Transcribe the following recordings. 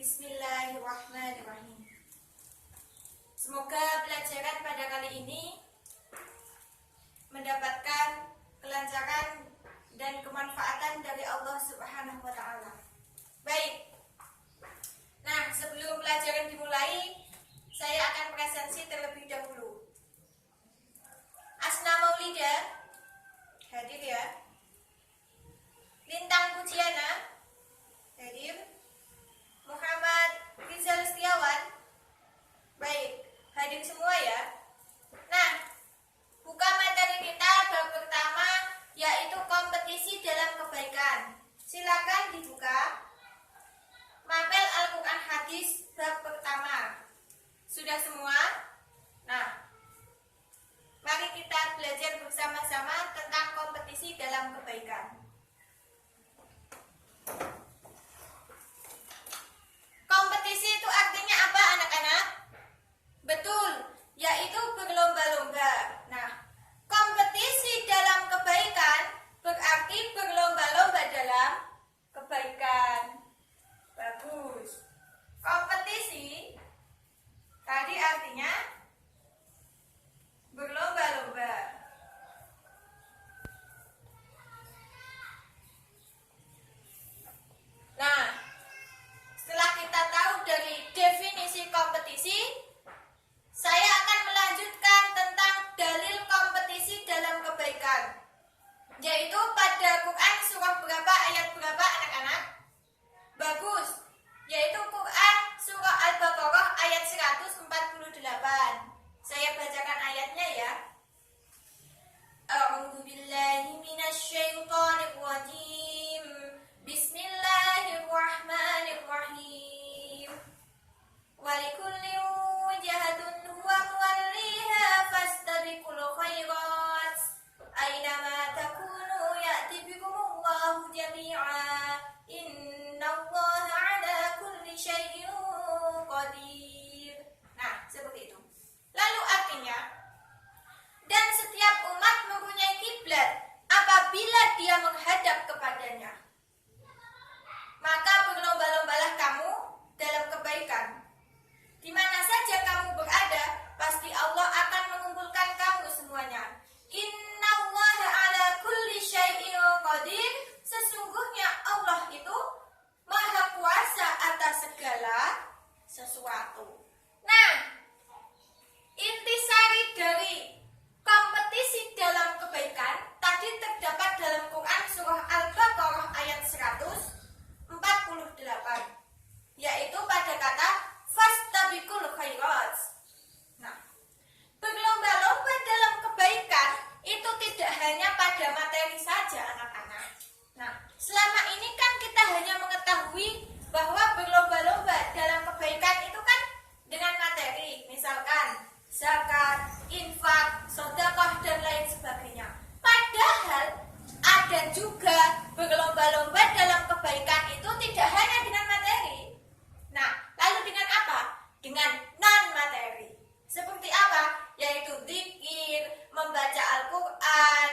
Bismillahirrahmanirrahim. Semoga pelajaran pada kali ini mendapatkan kelancaran dan kemanfaatan dari Allah Subhanahu wa Ta'ala. Baik. Nah, sebelum pelajaran dimulai, saya akan presensi terlebih dahulu. Asna Maulida hadir ya. Lintang Pujiana hadir. Muhammad Rizal Setiawan, baik, hadir semua ya. Nah, buka materi kita bab pertama, yaitu kompetisi dalam kebaikan. Silakan dibuka. Mapel Al-Quran Hadis bab pertama. Sudah semua? Nah, mari kita belajar bersama-sama tentang kompetisi dalam kebaikan. Kompetisi itu artinya apa, anak-anak? Betul, yaitu berlomba-lomba. Nah, kompetisi dalam kebaikan berarti berlomba-lomba dalam kebaikan. Bagus. Kompetisi tadi artinya berlomba-lomba. Nah, setelah kita tahu dari definisi kompetisi, saya akan melanjutkan tentang dalil kompetisi dalam kebaikan, yaitu pada Quran surah berapa, ayat berapa, anak-anak? Bagus, yaitu Quran surah Al-Baqarah ayat 148. Saya bacakan ayatnya ya. A'udzubillahi minasyaitonirrajim. Bismillahirrahmanirrahim. Walikulli wajhatun huwa muwalliha fastabiqul khairat. Aynama takunu ya'ti bikumullahu jami'a. Innallaha 'ala kulli syai'in qadir. Nah, seperti itu. Lalu artinya, dan setiap umat mempunyai kiblat apabila dia menghadap kepadanya. Maka berlomba-lombalah kamu dalam kebaikan. Di mana saja kamu berada, pasti Allah akan mengumpulkan kamu semuanya. Innallaha 'ala kulli syai'in qadir. Sesungguhnya Allah itu Maha Kuasa atas segala sesuatu. Nah, intisari dari kompetisi dalam kebaikan tadi terdapat dalam Quran surah Al-Baqarah ayat 148, yaitu pada kata fastabiqul khairat. Nah, berlomba-lomba dalam kebaikan itu tidak hanya pada materi saja, anak-anak. Nah, selama ini kan kita hanya mengetahui bahwa berlomba-lomba dalam kebaikan itu kan dengan materi, misalkan zakat, infak, sedekah dan lain sebagainya. Padahal ada juga berlomba-lomba dalam kebaikan itu tidak hanya dengan materi. Nah, lalu dengan apa? Dengan non-materi. Seperti apa? Yaitu zikir, membaca Al-Quran,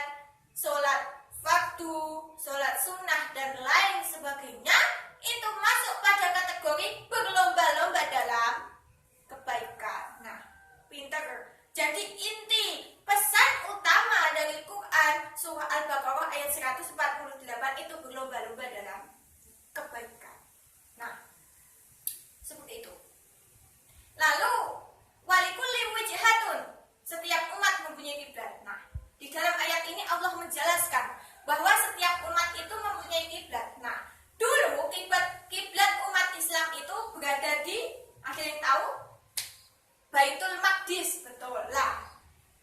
sholat fardu, sholat sunnah dan lain sebagainya. Itu masuk pada kategori berlomba-lomba dalam kebaikan. Nah, pinter. Jadi inti pesan utama dari Quran surah Al-Baqarah ayat 148 itu berlomba-lomba dalam kebaikan. Nah, seperti itu. Lalu walikulli wijhatun, setiap umat mempunyai kiblat. Nah, di dalam ayat ini Allah menjelaskan bahwa setiap umat itu mempunyai kiblat. Nah, dulu kiblat umat Islam itu berada di, ada yang tahu? Baitul Maqdis, betul lah.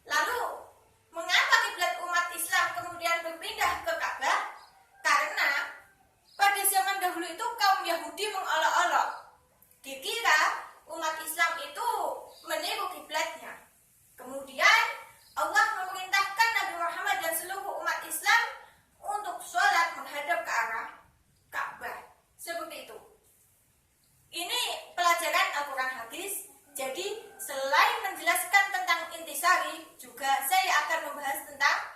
Lalu, mengapa kiblat umat Islam kemudian berpindah ke Ka'bah? Karena pada zaman dahulu itu kaum Yahudi mengolok-olok. Dikira umat Islam itu meniru kiblatnya. Kemudian Allah memerintahkan Nabi Muhammad dan seluruh umat Islam untuk sholat menghadap ke arah Ka'bah. Seperti itu. Ini pelajaran Al-Quran Hadis. Jadi selain menjelaskan tentang intisari, juga saya akan membahas tentang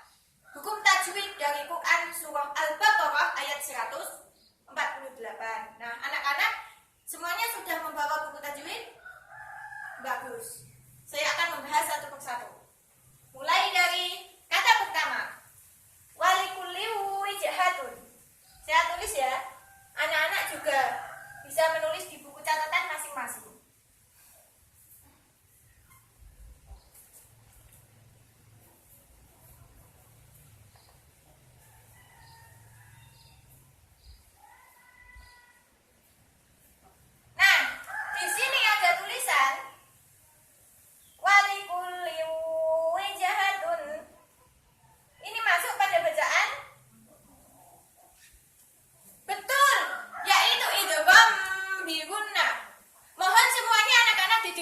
hukum tajwid dari Quran surah Al-Baqarah ayat 148. Nah, anak-anak semuanya sudah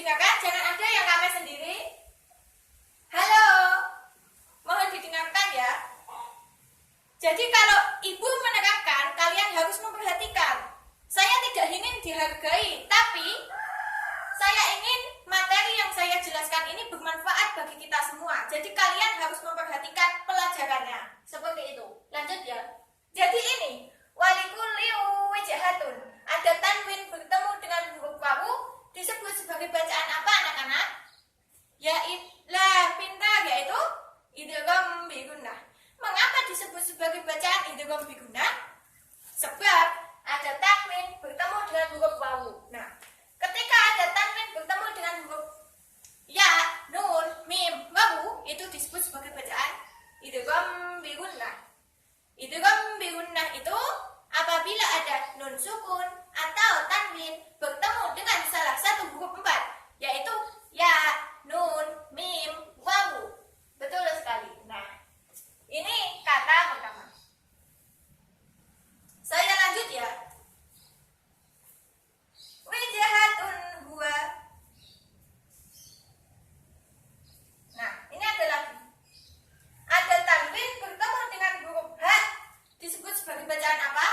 didengarkan, jangan ada yang rame sendiri. Halo, mohon didengarkan ya. Jadi kalau ibu menerangkan, kalian harus memperhatikan. Saya tidak ingin dihargai, tapi saya ingin materi yang saya jelaskan ini bermanfaat bagi kita semua. Jadi kalian harus memperhatikan pelajarannya. Seperti itu. Lanjut ya. Jadi ini, walikulli wijhatun. Ada tanwin bertemu dengan huruf wawu disebut sebagai bacaan apa anak-anak? Yaitlah pintar, yaitu idgham bi gunnah. Mengapa disebut sebagai bacaan idgham bi gunnah? Sebab ada tanwin bertemu dengan huruf wawu. Nah, ketika ada tanwin bertemu dengan huruf ya, nun, mim, wawu, itu disebut sebagai bacaan idgham bi gunnah. Idgham bi gunnah itu apabila ada nun sukun atau tanwin bertemu dengan salah satu huruf 4, yaitu ya, nun, mim, wawu. Betul sekali. Nah, ini kata pertama. Saya lanjut ya. Wijhatun huwa. Nah, ini ada lagi. Ada tanwin bertemu dengan huruf h disebut sebagai bacaan apa?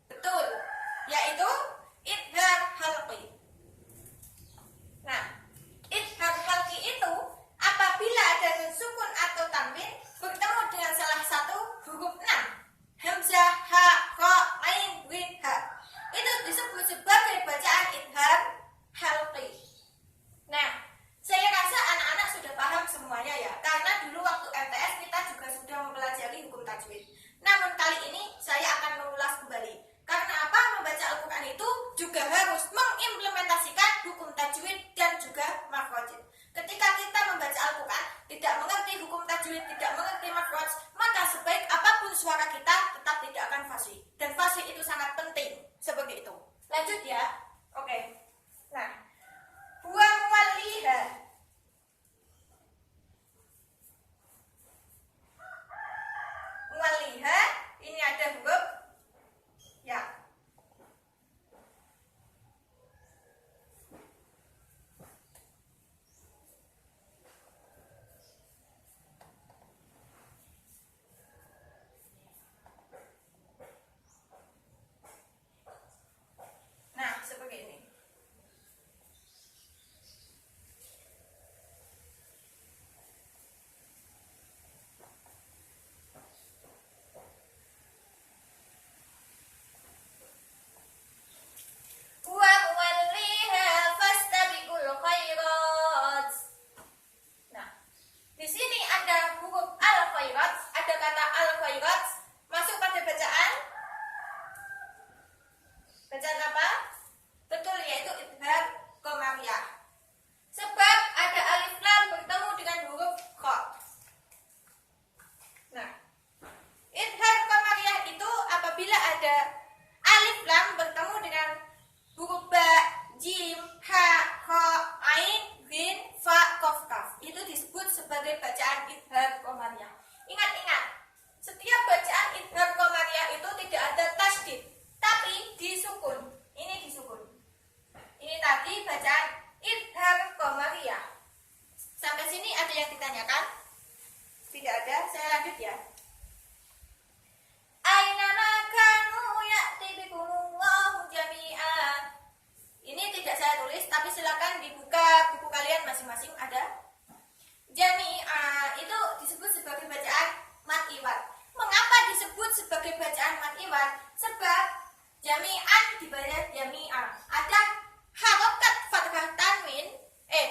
Betul, yaitu idgham halqi. Nah, idgham halqi itu apabila ada nun sukun atau tanwin bertemu dengan salah satu huruf 6, hamzah, ha, kha, ain, ghin, ha. Itu disebut sebagai bacaan idgham halqi. Nah, saya rasa anak-anak sudah paham semuanya ya, karena dulu waktu MTS kita juga sudah mempelajari hukum tajwid. Namun kali ini saya akan mengulas kembali. Karena apa? Membaca Al-Quran itu juga harus mengimplementasikan hukum tajwid dan juga makhraj. Ketika kita membaca Al-Quran tidak mengerti hukum tajwid, tidak mengerti makhraj, maka sebaik apapun suara kita tetap tidak akan fasih. Dan fasih itu sangat penting. Seperti itu. Lanjut ya. Oke. Nah, huwa muwalliha. Muwalliha, ini ada huruf ya. Nah, seperti ini. Wa muwalliha fastabiqul khairat. Nah, di sini ada huruf al-khairat, ada kata al-khairat masuk pada bacaan apa? Betul, yaitu idgham qamariyah. Sebab ada alif lam bertemu dengan huruf kha. Nah, idgham qamariyah itu apabila ada alif lam bertemu dengan huruf ba, jim, ha, kha, ain, ghin, fa, qaf, kaf. Itu disebut sebagai bacaan idgham qamariyah. Ingat-ingat, setiap bacaan idgham qamariyah itu tidak ada tasydid, tapi disukun. Ini disukun. Ini tadi bacaan idgham qamariyah. Sampai sini ada yang ditanyakan? Tidak ada, saya lanjut ya. Aina ma kanu ya'ti bikumullahu jami'an. Ini tidak saya tulis, tapi silakan dibuka buku kalian masing-masing ada. Jami'a itu disebut sebagai bacaan mad iwad. Mengapa disebut sebagai bacaan mad iwad? Sebab jami'an dibaca jami'a. Ada harokat fathah tanwin,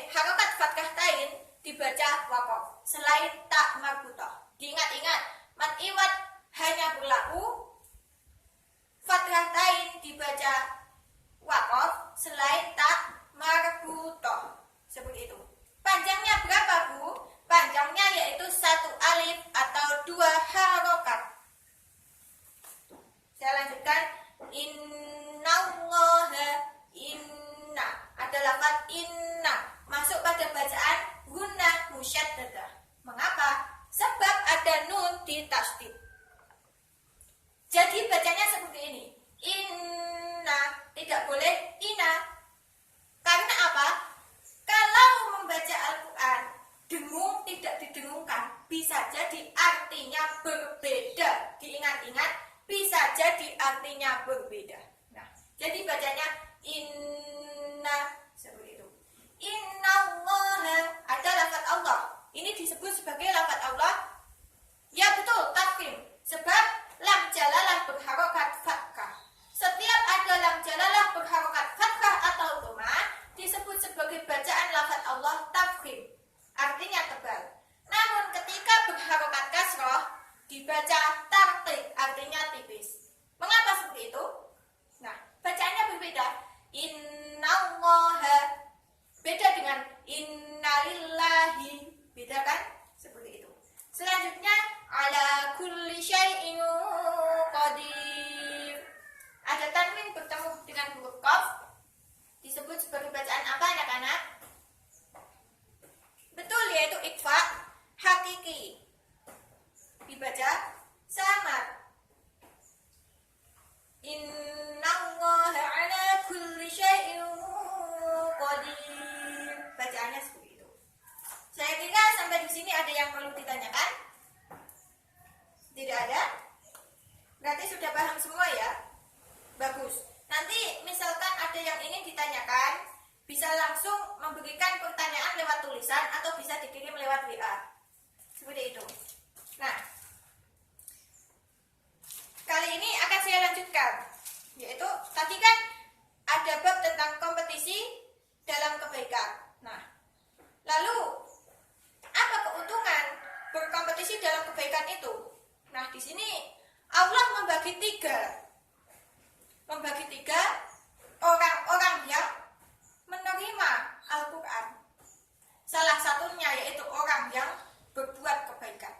harokat fathah tain dibaca waqaf selain tak marbutah. Diingat-ingat, mad iwad hanya berlaku fathah tain dibaca waqaf selain tak marbutah. Seperti itu. Panjangnya berapa, Bu? Panjangnya yaitu 1 alif atau 2 harokat. Saya lanjutkan. Innallaha, inna. Ada lafaz inna masuk pada bacaan gunnah musyaddadah. Mengapa? Sebab ada nun di tasdid. Jadi bacanya seperti ini. Inna, tidak boleh ina. Karena apa? Qaf disebut sebagai bacaan apa anak-anak? Betul, yaitu ikhfa hakiki. Dibaca samar. Innallaha ala kulli syai'in qadir. Bacaannya seperti itu. Saya kira sampai di sini ada yang perlu ditanyakan? Tidak ada? Berarti sudah paham semua ya? Bagus. Nanti misalkan ada yang ingin ditanyakan, bisa langsung memberikan pertanyaan lewat tulisan atau bisa dikirim lewat WA. Seperti itu. Nah, kali ini akan saya lanjutkan, yaitu tadi kan ada bab tentang kompetisi dalam kebaikan. Nah, lalu apa keuntungan berkompetisi dalam kebaikan itu? Nah, di sini Allah membagi tiga orang-orang yang menerima Al-Quran. Salah satunya yaitu orang yang berbuat kebaikan.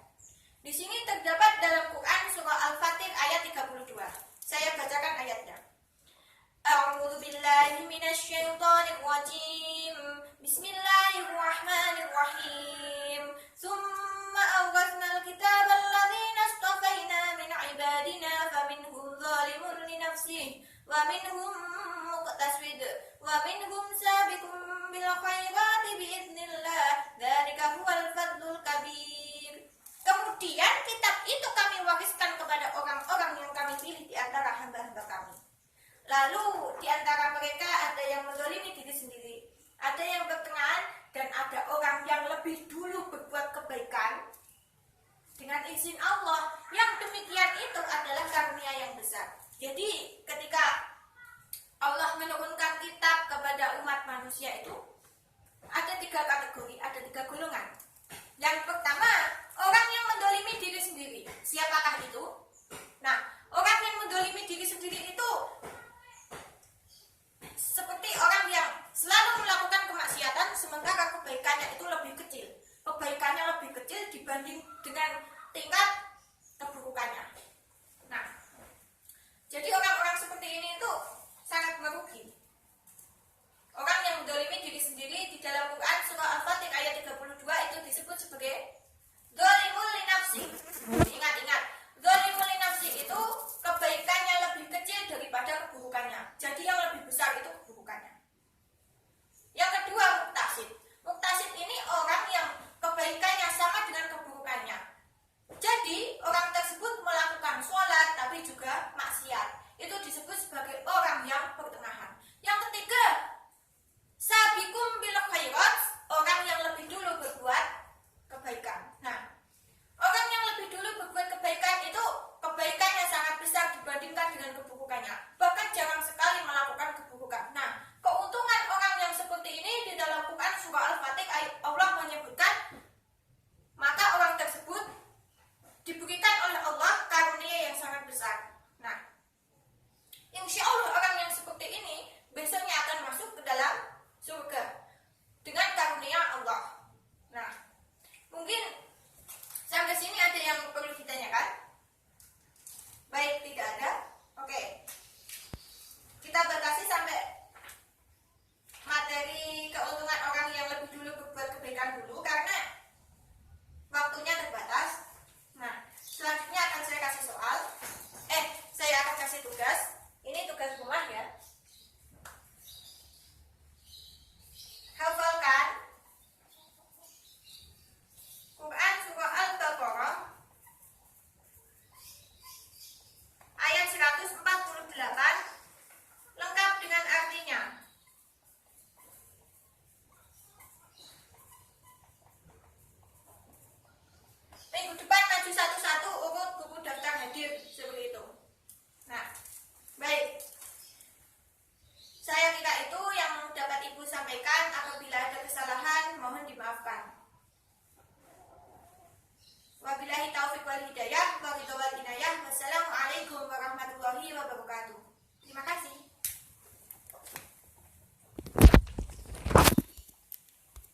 Di sini terdapat dalam Quran surah Al-Fatir ayat 32. Saya bacakan ayatnya. A'udzu billahi minasyaitonir rajim. Bismillahirrahmanirrahim. Tsumma awrasnal kitaba alladzina istafaina min ibadina faminhum zalimun li nafsihi wa minhum muqtasid wa minhum sabiqun bil khairati biiznillah. Dzalika huwal fadlul kabir. Kemudian kitab itu kami wariskan kepada orang-orang yang kami pilih di antara hamba-hamba kami. Lalu di antara mereka ada yang menzalimi diri sendiri, ada yang berkenaan, dan ada orang yang lebih dulu berbuat kebaikan dengan izin Allah. Yang demikian itu adalah karunia yang besar. Jadi ketika Allah menurunkan kitab kepada umat manusia itu ada tiga kategori, ada tiga golongan. Yang pertama, orang yang mendolimi diri sendiri. Siapakah itu? Nah, orang yang mendolimi diri sendiri itu seperti orang yang selalu melakukan kemaksiatan sementara kebaikannya itu lebih kecil. Kebaikannya lebih kecil dibanding dengan tingkat keburukannya. Nah, jadi orang-orang seperti ini itu sangat merugi. Orang yang mendolimi diri sendiri di dalam Quran surah Al-Fatir ayat 32 itu disebut sebagai zalimul li nafsi. Ingat-ingat, zalimul li nafsi itu kebaikannya lebih kecil daripada keburukannya. Jadi yang lebih besar itu keburukannya. Yang kedua, muktasid. Muktasid ini orang yang kebaikannya sama dengan keburukannya. Jadi orang tersebut melakukan sholat tapi juga maksiat. Itu disebut sebagai orang yang pertengahan. Yang ketiga, sabiqum bil khairat, orang yang lebih dulu berbuat kebaikan. Nah, orang yang lebih dulu berbuat kebaikan itu kebaikannya sangat besar dibandingkan dengan keburukannya. Bahkan jarang sekali melakukan keburukan. Nah, keuntungan orang yang seperti ini di dalam Quran surah Al-Fatir Allah menyebutkan, maka orang tersebut diberikan oleh Allah karunia yang sangat besar. Nah, insya Allah orang yang seperti ini besoknya akan masuk ke dalam surga dengan karunia Allah. Nah, mungkin sampai sini ada yang perlu ditanyakan? Baik, tidak ada. Oke, kita batasi sampai materi keuntungan orang yang lebih dulu berbuat kebaikan dulu karena waktunya terbatas. Nah, selanjutnya akan saya kasih soal. Saya akan kasih tugas. Ini tugas rumah ya. Hafalkan Quran surah Al-Baqarah ayat 148 lengkap dengan artinya. Minggu depan maju satu-satu urut buku daftar hadir seperti itu. Nah, baik. Saya kira itu yang dapat Ibu sampaikan. Apabila ada kesalahan, mohon dimaafkan. Wabillahi taufiq wal hidayah, wa ridha wal inayah. Wassalamualaikum warahmatullahi wabarakatuh. Terima kasih.